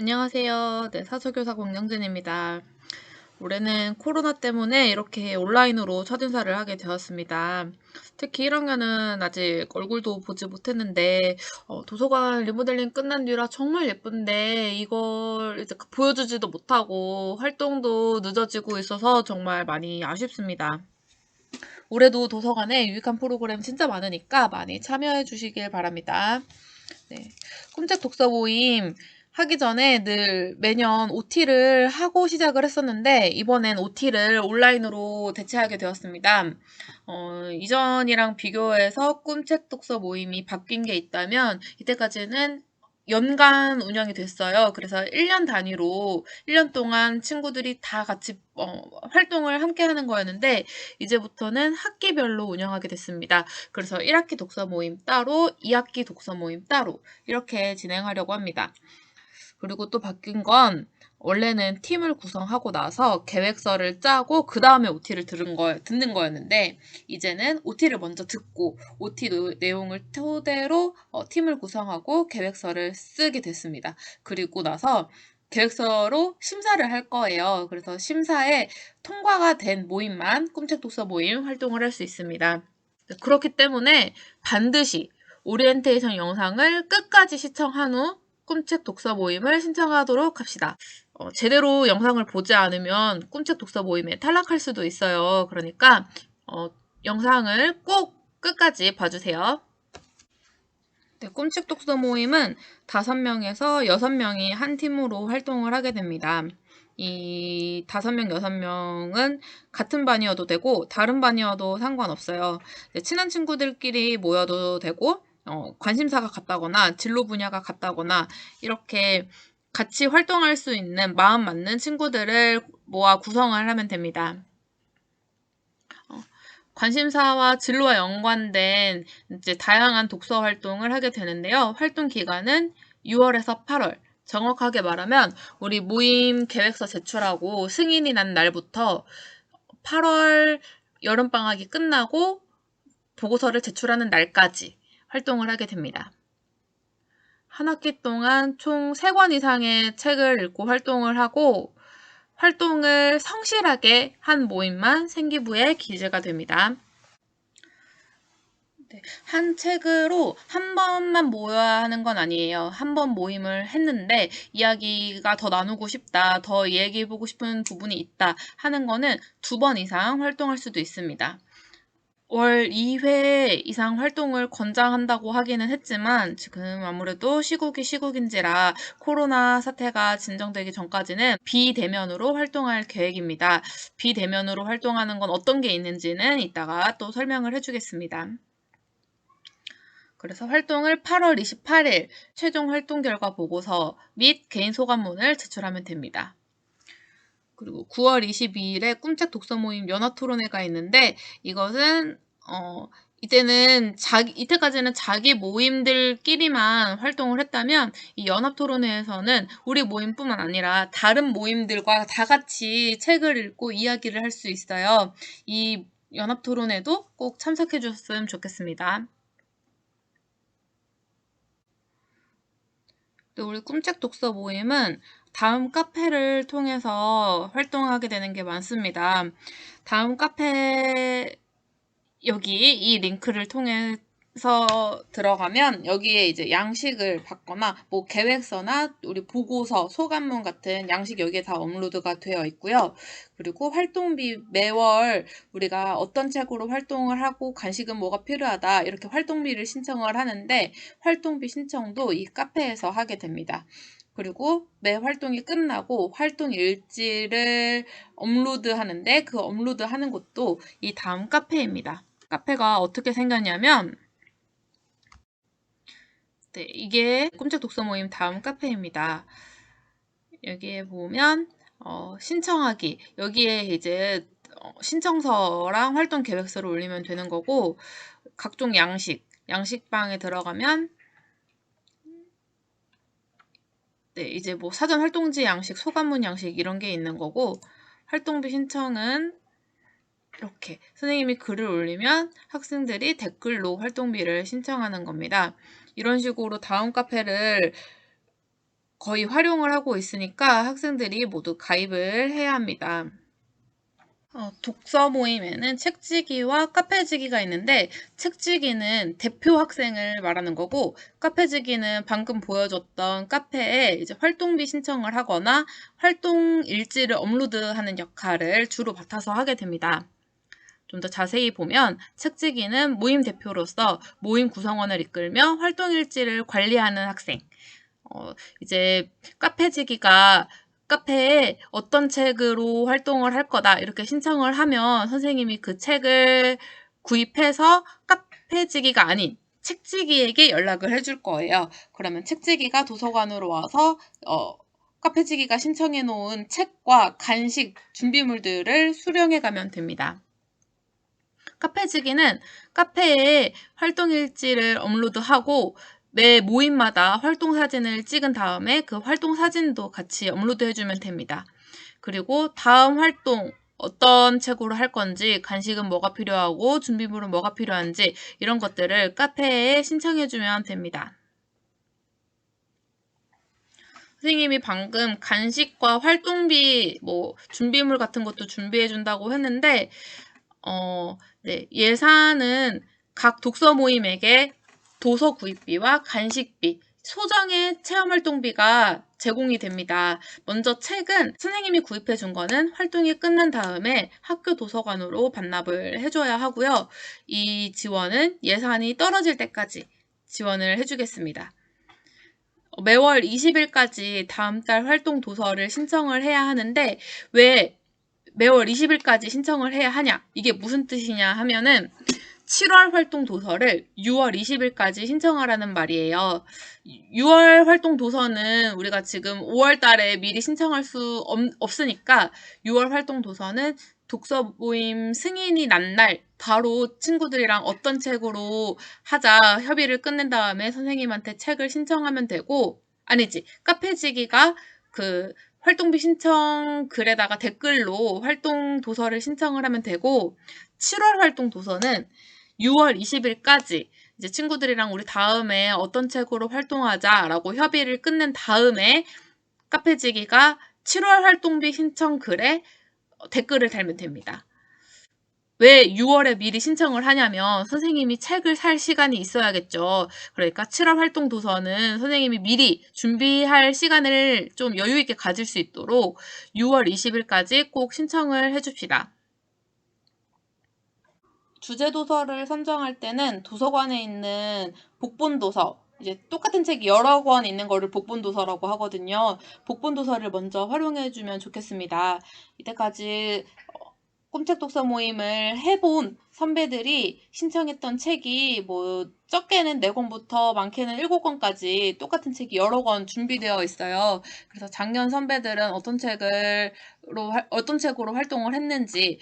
안녕하세요. 네, 사서교사 공영진입니다. 올해는 코로나 때문에 이렇게 온라인으로 첫인사를 하게 되었습니다. 특히 1학년은 아직 얼굴도 보지 못했는데 도서관 리모델링 끝난 뒤라 정말 예쁜데 이걸 이제 보여주지도 못하고 활동도 늦어지고 있어서 정말 많이 아쉽습니다. 올해도 도서관에 유익한 프로그램 진짜 많으니까 많이 참여해 주시길 바랍니다. 네. 꼼짝 독서 모임 하기 전에 늘 매년 OT를 하고 시작을 했었는데 이번엔 OT를 온라인으로 대체하게 되었습니다. 이전이랑 비교해서 꿈책 독서 모임이 바뀐 게 있다면 이때까지는 연간 운영이 됐어요. 그래서 1년 단위로 1년 동안 친구들이 다 같이 활동을 함께 하는 거였는데 이제부터는 학기별로 운영하게 됐습니다. 그래서 1학기 독서 모임 따로, 2학기 독서 모임 따로 이렇게 진행하려고 합니다. 그리고 또 바뀐 건 원래는 팀을 구성하고 나서 계획서를 짜고 그 다음에 OT를 듣는 거였는데 이제는 OT를 먼저 듣고 OT 내용을 토대로 팀을 구성하고 계획서를 쓰게 됐습니다. 그리고 나서 계획서로 심사를 할 거예요. 그래서 심사에 통과가 된 모임만 꿈책 독서 모임 활동을 할 수 있습니다. 그렇기 때문에 반드시 오리엔테이션 영상을 끝까지 시청한 후 꿈책 독서 모임을 신청하도록 합시다. 제대로 영상을 보지 않으면 꿈책 독서 모임에 탈락할 수도 있어요. 그러니까 영상을 꼭 끝까지 봐주세요. 네, 꿈책 독서 모임은 5명에서 6명이 한 팀으로 활동을 하게 됩니다. 이 5명, 6명은 같은 반이어도 되고 다른 반이어도 상관없어요. 친한 친구들끼리 모여도 되고 관심사가 같다거나 진로 분야가 같다거나 이렇게 같이 활동할 수 있는 마음 맞는 친구들을 모아 구성을 하면 됩니다. 관심사와 진로와 연관된 이제 다양한 독서 활동을 하게 되는데요. 활동 기간은 6월에서 8월. 정확하게 말하면 우리 모임 계획서 제출하고 승인이 난 날부터 8월 여름방학이 끝나고 보고서를 제출하는 날까지 활동을 하게 됩니다. 한 학기 동안 총 3권 이상의 책을 읽고 활동을 하고 활동을 성실하게 한 모임만 생기부에 기재가 됩니다. 네, 한 책으로 한 번만 모여야 하는 건 아니에요. 한 번 모임을 했는데 이야기가 더 나누고 싶다, 더 얘기해보고 싶은 부분이 있다 하는 거는 2번 이상 활동할 수도 있습니다. 월 2회 이상 활동을 권장한다고 하기는 했지만 지금 아무래도 시국이 시국인지라 코로나 사태가 진정되기 전까지는 비대면으로 활동할 계획입니다. 비대면으로 활동하는 건 어떤 게 있는지는 이따가 또 설명을 해주겠습니다. 그래서 활동을 8월 28일 최종 활동 결과 보고서 및 개인 소감문을 제출하면 됩니다. 그리고 9월 22일에 꿈책 독서 모임 연합 토론회가 있는데 이것은 이때는 이때까지는 자기 모임들끼리만 활동을 했다면 이 연합 토론회에서는 우리 모임뿐만 아니라 다른 모임들과 다 같이 책을 읽고 이야기를 할 수 있어요. 이 연합 토론회도 꼭 참석해 주셨으면 좋겠습니다. 우리 꿈책 독서 모임은 다음 카페를 통해서 활동하게 되는 게 많습니다. 다음 카페 여기 이 링크를 통해서 들어가면 여기에 이제 양식을 받거나 뭐 계획서나 우리 보고서, 소감문 같은 양식 여기에 다 업로드가 되어 있고요. 그리고 활동비 매월 우리가 어떤 책으로 활동을 하고 간식은 뭐가 필요하다 이렇게 활동비를 신청을 하는데 활동비 신청도 이 카페에서 하게 됩니다. 그리고 매 활동이 끝나고 활동 일지를 업로드하는데 그 업로드하는 곳도 이 다음 카페입니다. 카페가 어떻게 생겼냐면 네, 이게 꿈책 독서 모임 다음 카페입니다. 여기에 보면 신청하기 여기에 이제 신청서랑 활동 계획서를 올리면 되는 거고 각종 양식방에 들어가면 네, 이제 뭐 사전 활동지 양식, 소감문 양식 이런 게 있는 거고 활동비 신청은 이렇게 선생님이 글을 올리면 학생들이 댓글로 활동비를 신청하는 겁니다. 이런 식으로 다음 카페를 거의 활용을 하고 있으니까 학생들이 모두 가입을 해야 합니다. 독서 모임에는 책지기와 카페지기가 있는데 책지기는 대표 학생을 말하는 거고 카페지기는 방금 보여줬던 카페에 이제 활동비 신청을 하거나 활동 일지를 업로드하는 역할을 주로 맡아서 하게 됩니다. 좀 더 자세히 보면 책지기는 모임 대표로서 모임 구성원을 이끌며 활동 일지를 관리하는 학생, 이제 카페지기가 카페에 어떤 책으로 활동을 할 거다 이렇게 신청을 하면 선생님이 그 책을 구입해서 카페지기가 아닌 책지기에게 연락을 해줄 거예요. 그러면 책지기가 도서관으로 와서 카페지기가 신청해 놓은 책과 간식, 준비물들을 수령해 가면 됩니다. 카페지기는 카페에 활동 일지를 업로드하고 매 모임마다 활동 사진을 찍은 다음에 그 활동 사진도 같이 업로드 해주면 됩니다. 그리고 다음 활동 어떤 책으로 할 건지, 간식은 뭐가 필요하고 준비물은 뭐가 필요한지 이런 것들을 카페에 신청해주면 됩니다. 선생님이 방금 간식과 활동비, 준비물 같은 것도 준비해준다고 했는데 네, 예산은 각 독서 모임에게 도서 구입비와 간식비, 소정의 체험활동비가 제공이 됩니다. 먼저 책은 선생님이 구입해 준 거는 활동이 끝난 다음에 학교 도서관으로 반납을 해줘야 하고요. 이 지원은 예산이 떨어질 때까지 지원을 해주겠습니다. 매월 20일까지 다음 달 활동 도서를 신청을 해야 하는데 왜 매월 20일까지 신청을 해야 하냐? 이게 무슨 뜻이냐 하면은 7월 활동 도서를 6월 20일까지 신청하라는 말이에요. 6월 활동 도서는 우리가 지금 5월 달에 미리 신청할 수 없으니까 6월 활동 도서는 독서 모임 승인이 난 날 바로 친구들이랑 어떤 책으로 하자 협의를 끝낸 다음에 선생님한테 책을 신청하면 되고, 아니지, 카페지기가 그 활동비 신청 글에다가 댓글로 활동 도서를 신청을 하면 되고, 7월 활동 도서는 6월 20일까지 이제 친구들이랑 우리 다음에 어떤 책으로 활동하자라고 협의를 끝낸 다음에 카페지기가 7월 활동비 신청 글에 댓글을 달면 됩니다. 왜 6월에 미리 신청을 하냐면 선생님이 책을 살 시간이 있어야겠죠. 그러니까 7월 활동 도서는 선생님이 미리 준비할 시간을 좀 여유 있게 가질 수 있도록 6월 20일까지 꼭 신청을 해줍시다. 주제 도서를 선정할 때는 도서관에 있는 복본 도서, 이제 똑같은 책이 여러 권 있는 거를 복본 도서라고 하거든요. 복본 도서를 먼저 활용해주면 좋겠습니다. 이때까지 꿈책 독서 모임을 해본 선배들이 신청했던 책이 적게는 4권부터 많게는 7권까지 똑같은 책이 여러 권 준비되어 있어요. 그래서 작년 선배들은 어떤 책으로 활동을 했는지,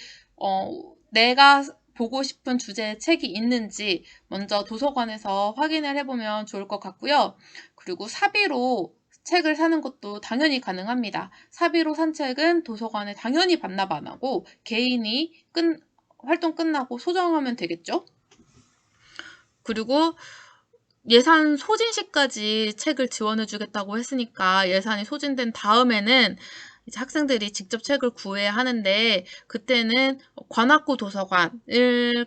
내가 보고 싶은 주제의 책이 있는지 먼저 도서관에서 확인을 해보면 좋을 것 같고요. 그리고 사비로 책을 사는 것도 당연히 가능합니다. 사비로 산 책은 도서관에 당연히 반납 안 하고 개인이 활동 끝나고 소정하면 되겠죠? 그리고 예산 소진 시까지 책을 지원해 주겠다고 했으니까 예산이 소진된 다음에는 이제 학생들이 직접 책을 구해야 하는데 그때는 관악구 도서관을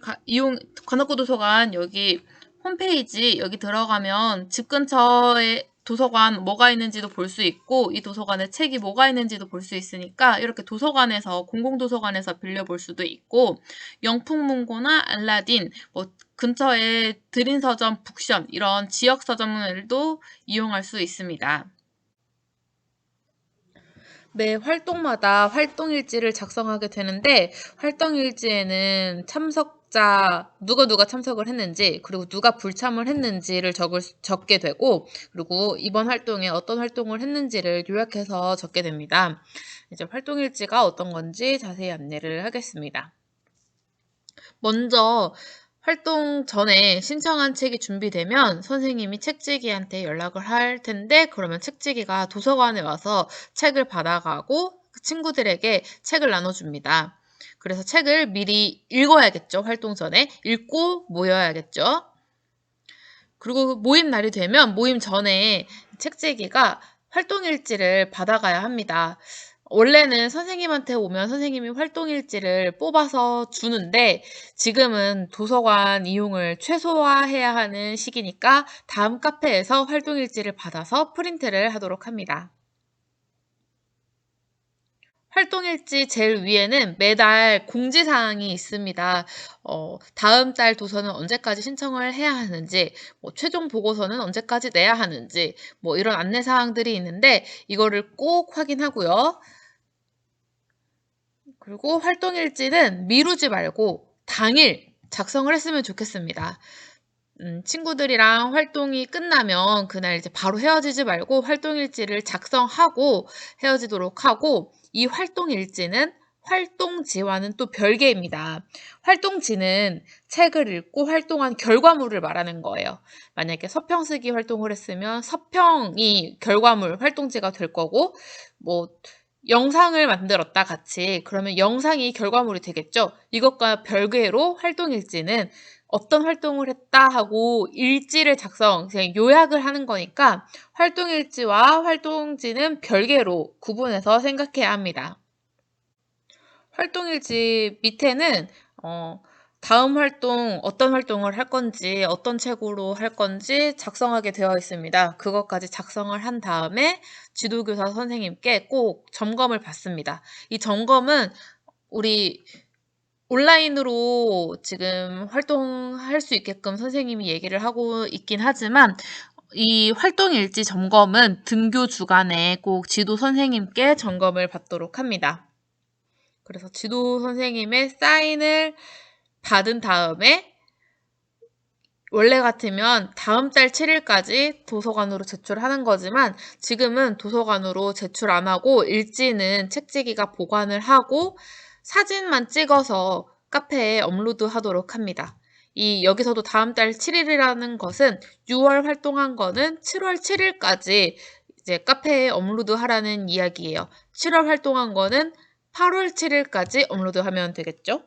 관악구 도서관 여기 홈페이지 여기 들어가면 집 근처에 도서관 뭐가 있는지도 볼 수 있고 이 도서관에 책이 뭐가 있는지도 볼 수 있으니까 이렇게 도서관에서 공공도서관에서 빌려볼 수도 있고 영풍문고나 알라딘 근처에 드림서점, 북션 이런 지역 서점들도 이용할 수 있습니다. 매 활동마다 활동일지를 작성하게 되는데 활동일지에는 참석자 누가 참석을 했는지 그리고 누가 불참을 했는지를 적게 되고 그리고 이번 활동에 어떤 활동을 했는지를 요약해서 적게 됩니다. 이제 활동일지가 어떤 건지 자세히 안내를 하겠습니다. 먼저 활동 전에 신청한 책이 준비되면 선생님이 책지기한테 연락을 할 텐데 그러면 책지기가 도서관에 와서 책을 받아가고 그 친구들에게 책을 나눠줍니다. 그래서 책을 미리 읽어야겠죠. 활동 전에. 읽고 모여야겠죠. 그리고 모임 날이 되면 모임 전에 책지기가 활동일지를 받아가야 합니다. 원래는 선생님한테 오면 선생님이 활동일지를 뽑아서 주는데 지금은 도서관 이용을 최소화해야 하는 시기니까 다음 카페에서 활동일지를 받아서 프린트를 하도록 합니다. 활동일지 제일 위에는 매달 공지사항이 있습니다. 다음 달 도서는 언제까지 신청을 해야 하는지, 최종 보고서는 언제까지 내야 하는지, 이런 안내사항들이 있는데 이거를 꼭 확인하고요. 그리고 활동일지는 미루지 말고 당일 작성을 했으면 좋겠습니다. 친구들이랑 활동이 끝나면 그날 이제 바로 헤어지지 말고 활동일지를 작성하고 헤어지도록 하고, 이 활동일지는 활동지와는 또 별개입니다. 활동지는 책을 읽고 활동한 결과물을 말하는 거예요. 만약에 서평 쓰기 활동을 했으면 서평이 결과물, 활동지가 될 거고, 영상을 만들었다 같이, 그러면 영상이 결과물이 되겠죠. 이것과 별개로 활동일지는 어떤 활동을 했다 하고 일지를 그냥 요약을 하는 거니까 활동일지와 활동지는 별개로 구분해서 생각해야 합니다. 활동일지 밑에는 다음 활동, 어떤 활동을 할 건지, 어떤 책으로 할 건지 작성하게 되어 있습니다. 그것까지 작성을 한 다음에 지도교사 선생님께 꼭 점검을 받습니다. 이 점검은 우리 온라인으로 지금 활동할 수 있게끔 선생님이 얘기를 하고 있긴 하지만 이 활동일지 점검은 등교 주간에 꼭 지도 선생님께 점검을 받도록 합니다. 그래서 지도 선생님의 사인을 받은 다음에 원래 같으면 다음 달 7일까지 도서관으로 제출하는 거지만 지금은 도서관으로 제출 안 하고 일지는 책지기가 보관을 하고 사진만 찍어서 카페에 업로드 하도록 합니다. 여기서도 다음 달 7일이라는 것은 6월 활동한 거는 7월 7일까지 이제 카페에 업로드 하라는 이야기예요. 7월 활동한 거는 8월 7일까지 업로드 하면 되겠죠?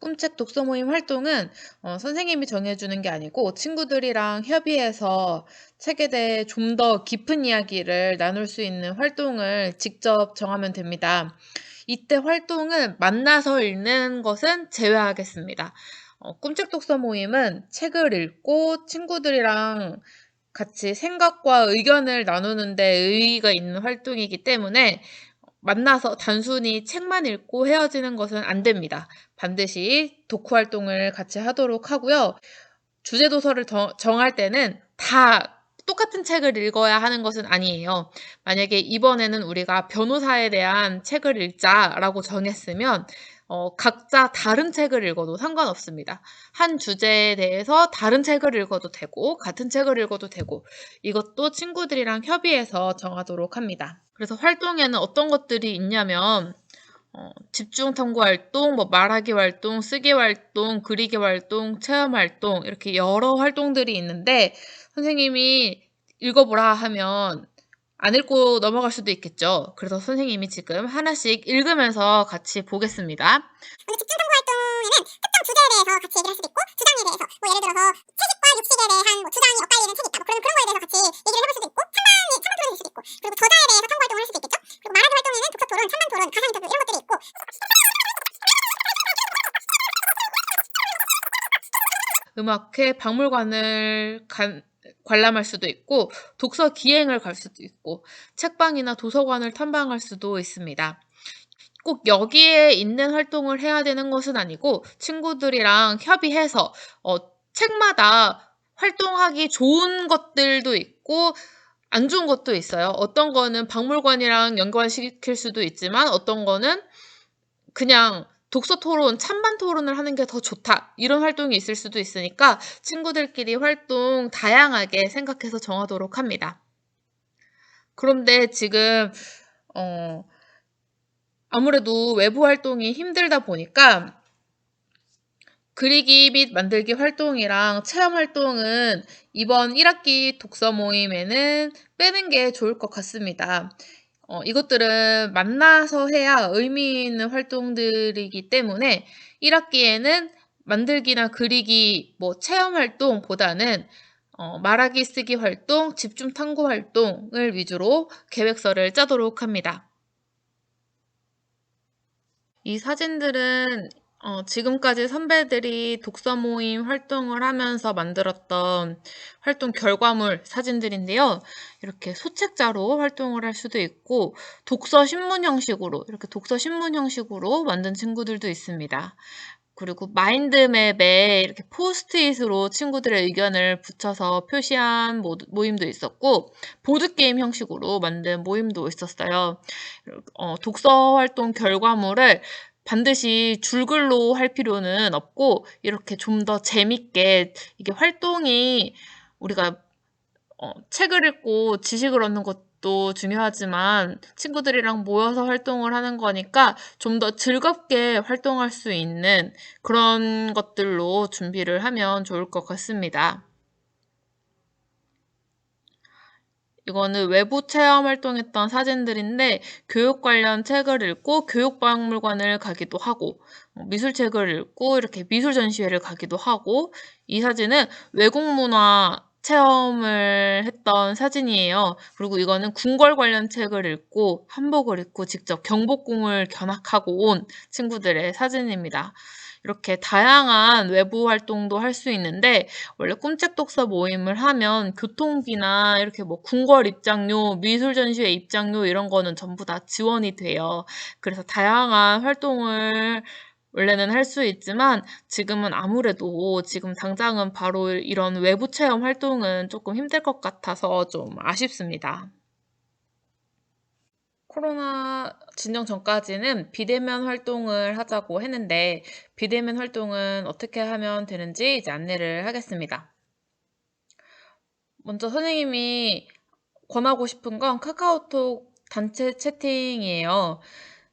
꿈책 독서 모임 활동은 선생님이 정해주는 게 아니고 친구들이랑 협의해서 책에 대해 좀 더 깊은 이야기를 나눌 수 있는 활동을 직접 정하면 됩니다. 이때 활동은 만나서 읽는 것은 제외하겠습니다. 꿈책 독서 모임은 책을 읽고 친구들이랑 같이 생각과 의견을 나누는 데 의의가 있는 활동이기 때문에 만나서 단순히 책만 읽고 헤어지는 것은 안 됩니다. 반드시 독후 활동을 같이 하도록 하고요. 주제 도서를 정할 때는 다 똑같은 책을 읽어야 하는 것은 아니에요. 만약에 이번에는 우리가 변호사에 대한 책을 읽자라고 정했으면 각자 다른 책을 읽어도 상관없습니다. 한 주제에 대해서 다른 책을 읽어도 되고 같은 책을 읽어도 되고 이것도 친구들이랑 협의해서 정하도록 합니다. 그래서 활동에는 어떤 것들이 있냐면 집중 탐구 활동, 말하기 활동, 쓰기 활동, 그리기 활동, 체험 활동 이렇게 여러 활동들이 있는데 선생님이 읽어보라 하면 안 읽고 넘어갈 수도 있겠죠. 그래서 선생님이 지금 하나씩 읽으면서 같이 보겠습니다. 오늘 집중 탐구 활동에는 특정 주제에 대해서 같이 얘기를 할 수도 있고 주장에 대해서 예를 들어서 채식과 육식에 대한 주장이 엇갈리는 책이 있다. 그런 거에 대해서 같이 얘기를 해볼 수도 있고 찬반 토론일 수도 있고 그리고 저자에 대해서 탐구 활동을 할 수도 있겠죠. 그리고 말하기 활동에는 독서 토론, 찬반 토론, 가상 인터뷰 이런 것들이 있고 음악회, 박물관을 관람할 수도 있고 독서 기행을 갈 수도 있고 책방이나 도서관을 탐방할 수도 있습니다. 꼭 여기에 있는 활동을 해야 되는 것은 아니고 친구들이랑 협의해서 책마다 활동하기 좋은 것들도 있고 안 좋은 것도 있어요. 어떤 거는 박물관이랑 연관시킬 수도 있지만 어떤 거는 그냥 독서 토론, 찬반 토론을 하는 게 더 좋다. 이런 활동이 있을 수도 있으니까 친구들끼리 활동 다양하게 생각해서 정하도록 합니다. 그런데 지금 아무래도 외부 활동이 힘들다 보니까 그리기 및 만들기 활동이랑 체험 활동은 이번 1학기 독서 모임에는 빼는 게 좋을 것 같습니다. 이것들은 만나서 해야 의미 있는 활동들이기 때문에 1학기에는 만들기나 그리기, 체험 활동보다는 말하기 쓰기 활동, 집중 탐구 활동을 위주로 계획서를 짜도록 합니다. 이 사진들은 지금까지 선배들이 독서 모임 활동을 하면서 만들었던 활동 결과물 사진들인데요. 이렇게 소책자로 활동을 할 수도 있고 독서 신문 형식으로 이렇게 독서 신문 형식으로 만든 친구들도 있습니다. 그리고 마인드맵에 이렇게 포스트잇으로 친구들의 의견을 붙여서 표시한 모임도 있었고 보드게임 형식으로 만든 모임도 있었어요. 독서 활동 결과물을 반드시 줄글로 할 필요는 없고 이렇게 좀 더 재밌게 이게 활동이 우리가 책을 읽고 지식을 얻는 것도 중요하지만 친구들이랑 모여서 활동을 하는 거니까 좀 더 즐겁게 활동할 수 있는 그런 것들로 준비를 하면 좋을 것 같습니다. 이거는 외부 체험 활동했던 사진들인데 교육 관련 책을 읽고 교육박물관을 가기도 하고 미술책을 읽고 이렇게 미술 전시회를 가기도 하고 이 사진은 외국 문화 체험을 했던 사진이에요. 그리고 이거는 궁궐 관련 책을 읽고 한복을 입고 직접 경복궁을 견학하고 온 친구들의 사진입니다. 이렇게 다양한 외부 활동도 할 수 있는데 원래 꿈책 독서 모임을 하면 교통비나 이렇게 뭐 궁궐 입장료, 미술 전시회 입장료 이런 거는 전부 다 지원이 돼요. 그래서 다양한 활동을 원래는 할 수 있지만 지금은 아무래도 지금 당장은 바로 이런 외부 체험 활동은 조금 힘들 것 같아서 좀 아쉽습니다. 코로나 진정 전까지는 비대면 활동을 하자고 했는데 비대면 활동은 어떻게 하면 되는지 이제 안내를 하겠습니다. 먼저 선생님이 권하고 싶은 건 카카오톡 단체 채팅이에요.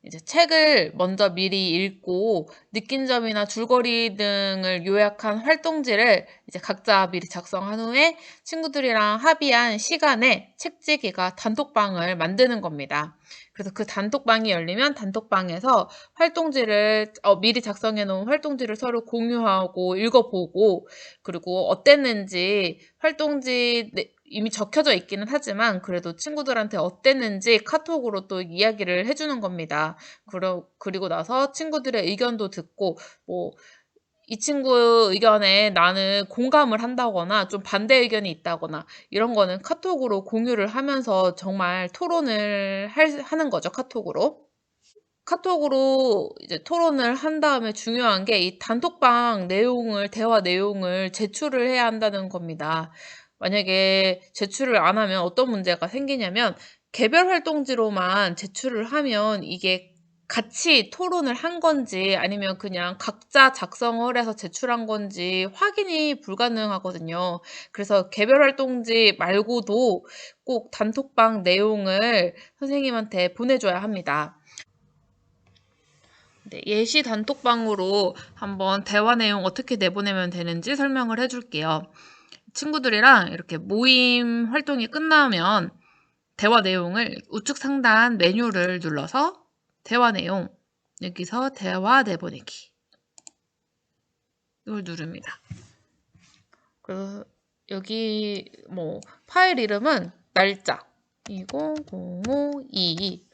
이제 책을 먼저 미리 읽고 느낀 점이나 줄거리 등을 요약한 활동지를 이제 각자 미리 작성한 후에 친구들이랑 합의한 시간에 책지기가 단톡방을 만드는 겁니다. 그래서 그 단톡방이 열리면 단톡방에서 활동지를 미리 작성해 놓은 활동지를 서로 공유하고 읽어보고 그리고 어땠는지 활동지 이미 적혀져 있기는 하지만 그래도 친구들한테 어땠는지 카톡으로 또 이야기를 해주는 겁니다. 그리고 나서 친구들의 의견도 듣고 뭐 이 친구 의견에 나는 공감을 한다거나 좀 반대 의견이 있다거나 이런 거는 카톡으로 공유를 하면서 정말 토론을 하는 거죠, 카톡으로. 카톡으로 이제 토론을 한 다음에 중요한 게 이 단톡방 내용을, 대화 내용을 제출을 해야 한다는 겁니다. 만약에 제출을 안 하면 어떤 문제가 생기냐면 개별 활동지로만 제출을 하면 이게 같이 토론을 한 건지 아니면 그냥 각자 작성을 해서 제출한 건지 확인이 불가능하거든요. 그래서 개별 활동지 말고도 꼭 단톡방 내용을 선생님한테 보내줘야 합니다. 네, 예시 단톡방으로 한번 대화 내용 어떻게 내보내면 되는지 설명을 해줄게요. 친구들이랑 이렇게 모임 활동이 끝나면 대화 내용을 우측 상단 메뉴를 눌러서 대화 내용, 여기서 대화 내보내기 이걸 누릅니다. 그래서 여기 뭐 파일 이름은 날짜 200522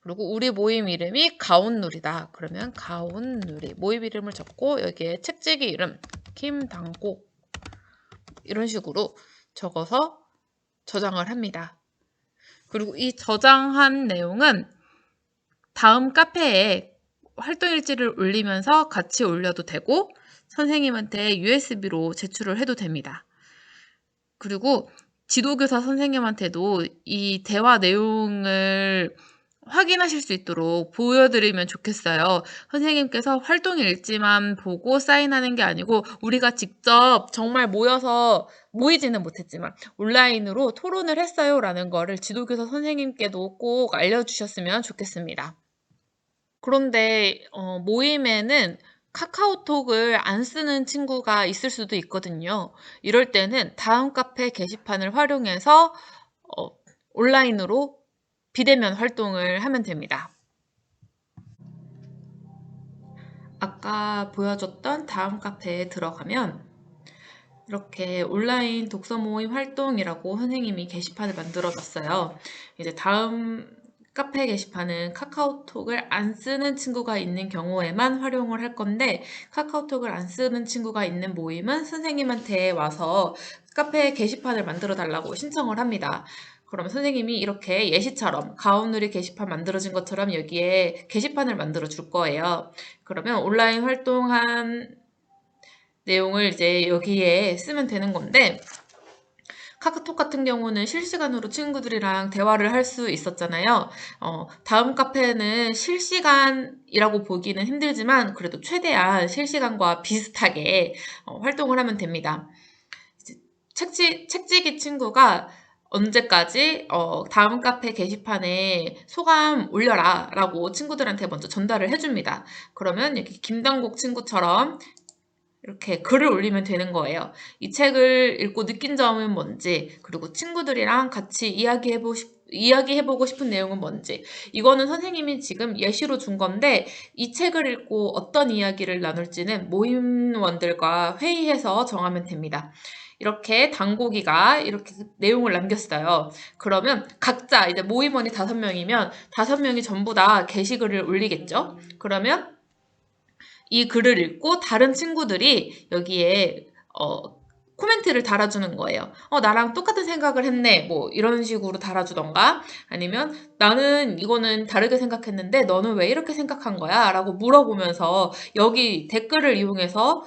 그리고 우리 모임 이름이 가온누리다. 그러면 가온누리 모임 이름을 적고 여기에 책지기 이름 김당곡 이런 식으로 적어서 저장을 합니다. 그리고 이 저장한 내용은 다음 카페에 활동일지를 올리면서 같이 올려도 되고 선생님한테 USB로 제출을 해도 됩니다. 그리고 지도교사 선생님한테도 이 대화 내용을 확인하실 수 있도록 보여드리면 좋겠어요. 선생님께서 활동 일지만 보고 사인하는 게 아니고 우리가 직접 정말 모이지는 못했지만 온라인으로 토론을 했어요 라는 거를 지도교사 선생님께도 꼭 알려주셨으면 좋겠습니다. 그런데 모임에는 카카오톡을 안 쓰는 친구가 있을 수도 있거든요. 이럴 때는 다음 카페 게시판을 활용해서 온라인으로 비대면 활동을 하면 됩니다. 아까 보여줬던 다음 카페에 들어가면 이렇게 온라인 독서 모임 활동이라고 선생님이 게시판을 만들어놨어요. 이제 다음 카페 게시판은 카카오톡을 안 쓰는 친구가 있는 경우에만 활용을 할 건데, 카카오톡을 안 쓰는 친구가 있는 모임은 선생님한테 와서 카페 게시판을 만들어 달라고 신청을 합니다. 그럼 선생님이 이렇게 예시처럼 가온누리 게시판 만들어진 것처럼 여기에 게시판을 만들어 줄 거예요. 그러면 온라인 활동한 내용을 이제 여기에 쓰면 되는 건데, 카카오톡 같은 경우는 실시간으로 친구들이랑 대화를 할 수 있었잖아요. 다음 카페는 실시간이라고 보기는 힘들지만 그래도 최대한 실시간과 비슷하게 활동을 하면 됩니다. 이제 책지기 친구가 언제까지 다음 카페 게시판에 소감 올려라 라고 친구들한테 먼저 전달을 해줍니다. 그러면 여기 김당국 친구처럼 이렇게 글을 올리면 되는 거예요. 이 책을 읽고 느낀 점은 뭔지, 그리고 친구들이랑 같이 이야기해보고 싶은 내용은 뭔지. 이거는 선생님이 지금 예시로 준 건데, 이 책을 읽고 어떤 이야기를 나눌지는 모임원들과 회의해서 정하면 됩니다. 이렇게 당고기가 이렇게 내용을 남겼어요. 그러면 각자 이제 모임원이 5명이면 5명이 전부 다 게시글을 올리겠죠? 그러면 이 글을 읽고 다른 친구들이 여기에 코멘트를 달아주는 거예요. 나랑 똑같은 생각을 했네. 뭐 이런 식으로 달아주던가, 아니면 나는 이거는 다르게 생각했는데 너는 왜 이렇게 생각한 거야? 라고 물어보면서 여기 댓글을 이용해서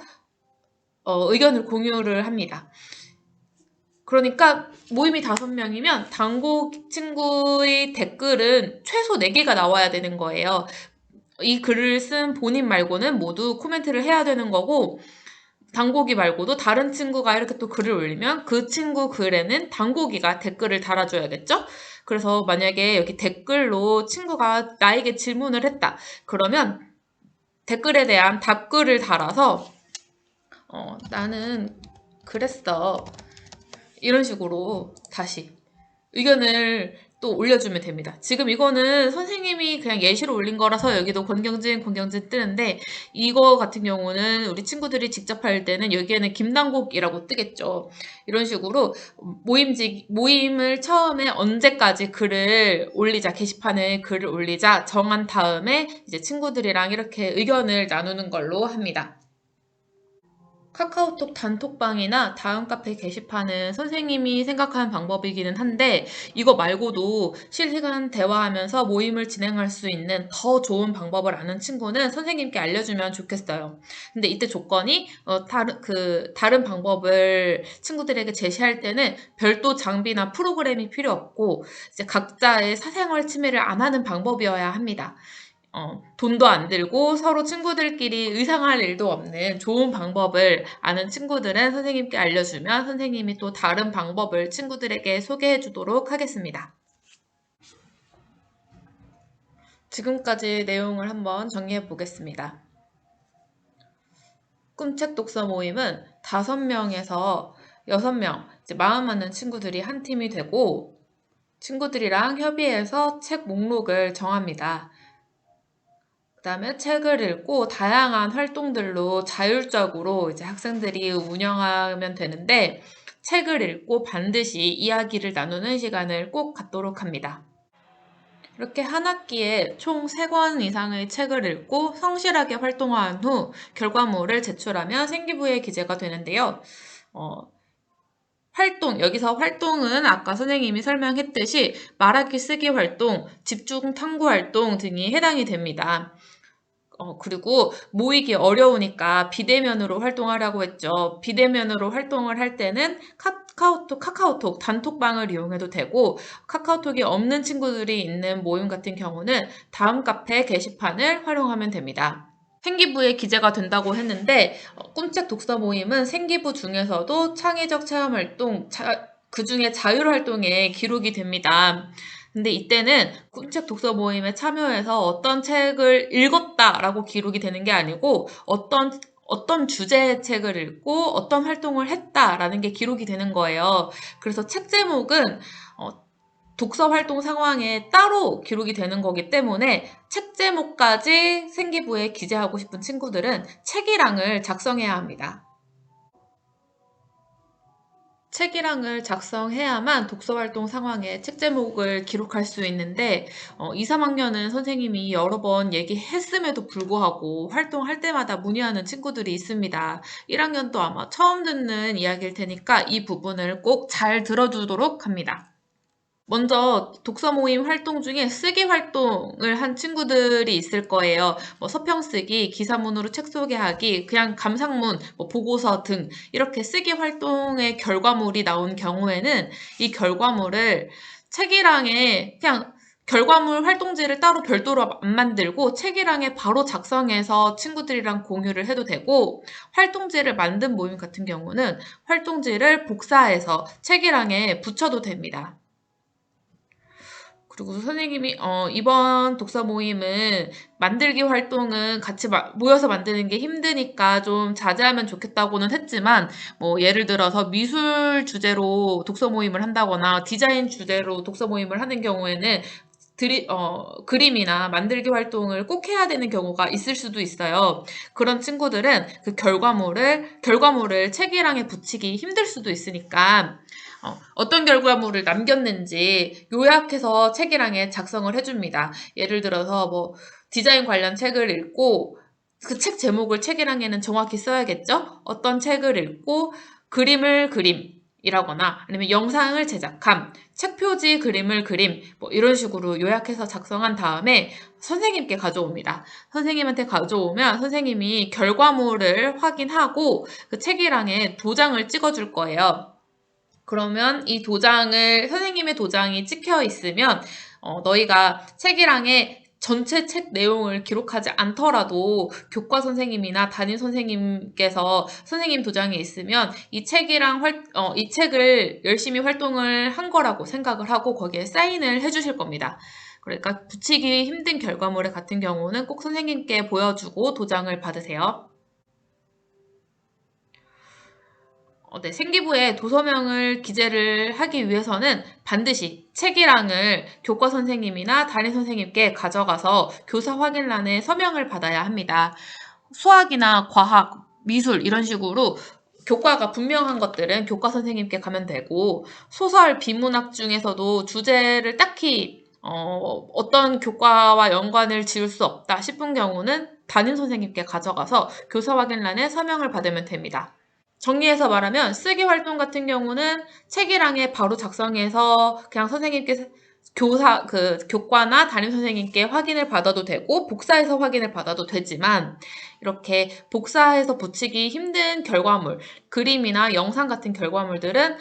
의견을 공유를 합니다. 그러니까 모임이 5명이면 당고 친구의 댓글은 최소 4개가 나와야 되는 거예요. 이 글을 쓴 본인 말고는 모두 코멘트를 해야 되는 거고, 당고기 말고도 다른 친구가 이렇게 또 글을 올리면 그 친구 글에는 당고기가 댓글을 달아줘야겠죠? 그래서 만약에 여기 댓글로 친구가 나에게 질문을 했다. 그러면 댓글에 대한 답글을 달아서 나는 그랬어. 이런 식으로 다시 의견을 또 올려주면 됩니다. 지금 이거는 선생님이 그냥 예시로 올린 거라서 여기도 권경진 뜨는데, 이거 같은 경우는 우리 친구들이 직접 할 때는 여기에는 김당국이라고 뜨겠죠. 이런 식으로 모임을 처음에 언제까지 글을 올리자, 게시판에 글을 올리자 정한 다음에 이제 친구들이랑 이렇게 의견을 나누는 걸로 합니다. 카카오톡 단톡방이나 다음 카페 게시판은 선생님이 생각한 방법이기는 한데, 이거 말고도 실시간 대화하면서 모임을 진행할 수 있는 더 좋은 방법을 아는 친구는 선생님께 알려주면 좋겠어요. 근데 이때 조건이 다른 방법을 친구들에게 제시할 때는 별도 장비나 프로그램이 필요 없고, 이제 각자의 사생활 침해를 안 하는 방법이어야 합니다. 돈도 안 들고 서로 친구들끼리 의상할 일도 없는 좋은 방법을 아는 친구들은 선생님께 알려주면 선생님이 또 다른 방법을 친구들에게 소개해 주도록 하겠습니다. 지금까지 내용을 한번 정리해 보겠습니다. 꿈책 독서 모임은 5명에서 6명, 이제 마음 맞는 친구들이 한 팀이 되고 친구들이랑 협의해서 책 목록을 정합니다. 그 다음에 책을 읽고 다양한 활동들로 자율적으로 이제 학생들이 운영하면 되는데, 책을 읽고 반드시 이야기를 나누는 시간을 꼭 갖도록 합니다. 이렇게 한 학기에 총 3권 이상의 책을 읽고 성실하게 활동한 후 결과물을 제출하면 생기부에 기재가 되는데요. 여기서 활동은 아까 선생님이 설명했듯이 말하기 쓰기 활동, 집중 탐구 활동 등이 해당이 됩니다. 그리고 모이기 어려우니까 비대면으로 활동하라고 했죠. 비대면으로 활동을 할 때는 카카오톡 단톡방을 이용해도 되고, 카카오톡이 없는 친구들이 있는 모임 같은 경우는 다음 카페 게시판을 활용하면 됩니다. 생기부에 기재가 된다고 했는데, 꿈책 독서 모임은 생기부 중에서도 창의적 체험활동, 그 중에 자율활동에 기록이 됩니다. 근데 이때는 꿈책 독서 모임에 참여해서 어떤 책을 읽었다라고 기록이 되는 게 아니고 어떤 주제의 책을 읽고 어떤 활동을 했다라는 게 기록이 되는 거예요. 그래서 책 제목은 독서 활동 상황에 따로 기록이 되는 거기 때문에 책 제목까지 생기부에 기재하고 싶은 친구들은 책이랑을 작성해야 합니다. 책이랑을 작성해야만 독서활동 상황에 책 제목을 기록할 수 있는데 2, 3학년은 선생님이 여러 번 얘기했음에도 불구하고 활동할 때마다 문의하는 친구들이 있습니다. 1학년도 아마 처음 듣는 이야기일 테니까 이 부분을 꼭 잘 들어주도록 합니다. 먼저 독서 모임 활동 중에 쓰기 활동을 한 친구들이 있을 거예요. 서평 쓰기, 기사문으로 책 소개하기, 그냥 감상문, 보고서 등 이렇게 쓰기 활동의 결과물이 나온 경우에는 이 결과물을 책이랑에 그냥 결과물 활동지를 따로 별도로 안 만들고 책이랑에 바로 작성해서 친구들이랑 공유를 해도 되고, 활동지를 만든 모임 같은 경우는 활동지를 복사해서 책이랑에 붙여도 됩니다. 그리고 선생님이 이번 독서 모임은 만들기 활동은 같이 모여서 만드는 게 힘드니까 좀 자제하면 좋겠다고는 했지만, 예를 들어서 미술 주제로 독서 모임을 한다거나 디자인 주제로 독서 모임을 하는 경우에는 그림이나 만들기 활동을 꼭 해야 되는 경우가 있을 수도 있어요. 그런 친구들은 그 결과물을 책이랑에 붙이기 힘들 수도 있으니까 어떤 결과물을 남겼는지 요약해서 책이랑에 작성을 해줍니다. 예를 들어서 디자인 관련 책을 읽고 그 책 제목을 책이랑에는 정확히 써야겠죠? 어떤 책을 읽고 그림을 그림이라거나 아니면 영상을 제작함, 책 표지 그림을 그림, 이런 식으로 요약해서 작성한 다음에 선생님께 가져옵니다. 선생님한테 가져오면 선생님이 결과물을 확인하고 그 책이랑에 도장을 찍어줄 거예요. 그러면 이 선생님의 도장이 찍혀 있으면 너희가 책이랑에 전체 책 내용을 기록하지 않더라도 교과 선생님이나 담임 선생님께서 선생님 도장이 있으면 이 책을 열심히 활동을 한 거라고 생각을 하고 거기에 사인을 해주실 겁니다. 그러니까 붙이기 힘든 결과물 같은 경우는 꼭 선생님께 보여주고 도장을 받으세요. 네, 생기부에 도서명을 기재를 하기 위해서는 반드시 책이랑을 교과 선생님이나 담임 선생님께 가져가서 교사 확인란에 서명을 받아야 합니다. 수학이나 과학, 미술 이런 식으로 교과가 분명한 것들은 교과 선생님께 가면 되고, 소설, 비문학 중에서도 주제를 딱히 어떤 교과와 연관을 지을 수 없다 싶은 경우는 담임 선생님께 가져가서 교사 확인란에 서명을 받으면 됩니다. 정리해서 말하면 쓰기 활동 같은 경우는 책이랑에 바로 작성해서 그냥 선생님께 교과나 담임 선생님께 확인을 받아도 되고 복사해서 확인을 받아도 되지만, 이렇게 복사해서 붙이기 힘든 결과물, 그림이나 영상 같은 결과물들은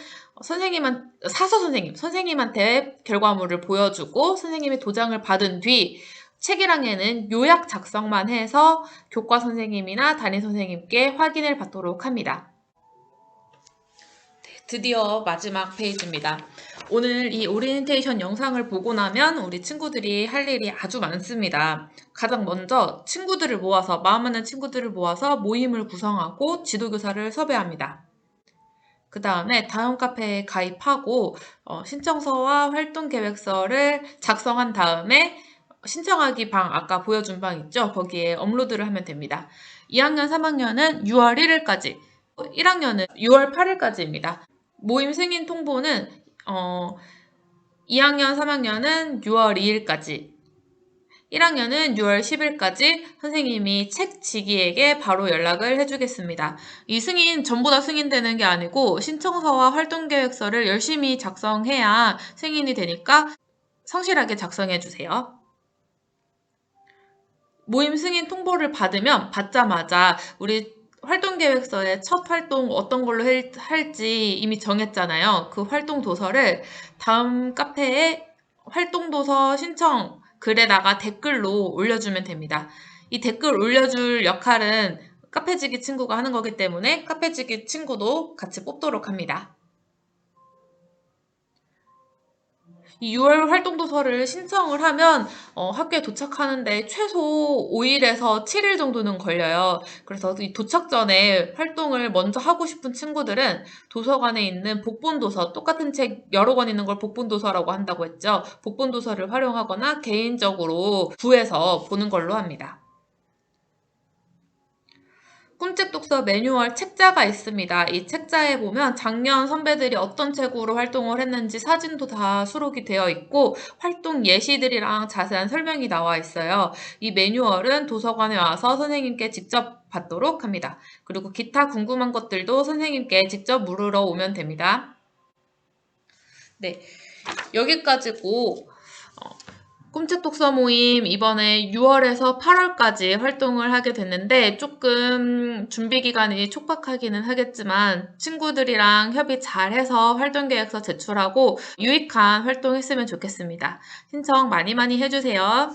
선생님한테 결과물을 보여주고 선생님의 도장을 받은 뒤 책이랑에는 요약 작성만 해서 교과 선생님이나 담임 선생님께 확인을 받도록 합니다. 드디어 마지막 페이지입니다. 오늘 이 오리엔테이션 영상을 보고 나면 우리 친구들이 할 일이 아주 많습니다. 가장 먼저 마음 맞는 친구들을 모아서 모임을 구성하고 지도교사를 섭외합니다. 그 다음에 다음 카페에 가입하고 신청서와 활동계획서를 작성한 다음에 신청하기 방, 아까 보여준 방 있죠? 거기에 업로드를 하면 됩니다. 2학년, 3학년은 6월 1일까지, 1학년은 6월 8일까지입니다. 모임 승인 통보는 2학년, 3학년은 6월 2일까지, 1학년은 6월 10일까지 선생님이 책지기에게 바로 연락을 해주겠습니다. 이 승인 전부 다 승인되는 게 아니고 신청서와 활동계획서를 열심히 작성해야 승인이 되니까 성실하게 작성해주세요. 모임 승인 통보를 받자마자 우리 활동계획서에 첫 활동 어떤 걸로 할지 이미 정했잖아요. 그 활동 도서를 다음 카페에 활동도서 신청 글에다가 댓글로 올려주면 됩니다. 이 댓글 올려줄 역할은 카페지기 친구가 하는 거기 때문에 카페지기 친구도 같이 뽑도록 합니다. 이 6월 활동도서를 신청을 하면 학교에 도착하는데 최소 5일에서 7일 정도는 걸려요. 그래서 이 도착 전에 활동을 먼저 하고 싶은 친구들은 도서관에 있는 복본도서, 똑같은 책 여러 권 있는 걸 복본도서라고 한다고 했죠. 복본도서를 활용하거나 개인적으로 구해서 보는 걸로 합니다. 꿈책 독서 매뉴얼 책자가 있습니다. 이 책자에 보면 작년 선배들이 어떤 책으로 활동을 했는지 사진도 다 수록이 되어 있고 활동 예시들이랑 자세한 설명이 나와 있어요. 이 매뉴얼은 도서관에 와서 선생님께 직접 받도록 합니다. 그리고 기타 궁금한 것들도 선생님께 직접 물으러 오면 됩니다. 네, 여기까지고 꿈책 독서 모임 이번에 6월에서 8월까지 활동을 하게 됐는데 조금 준비 기간이 촉박하기는 하겠지만 친구들이랑 협의 잘해서 활동 계획서 제출하고 유익한 활동했으면 좋겠습니다. 신청 많이 많이 해주세요.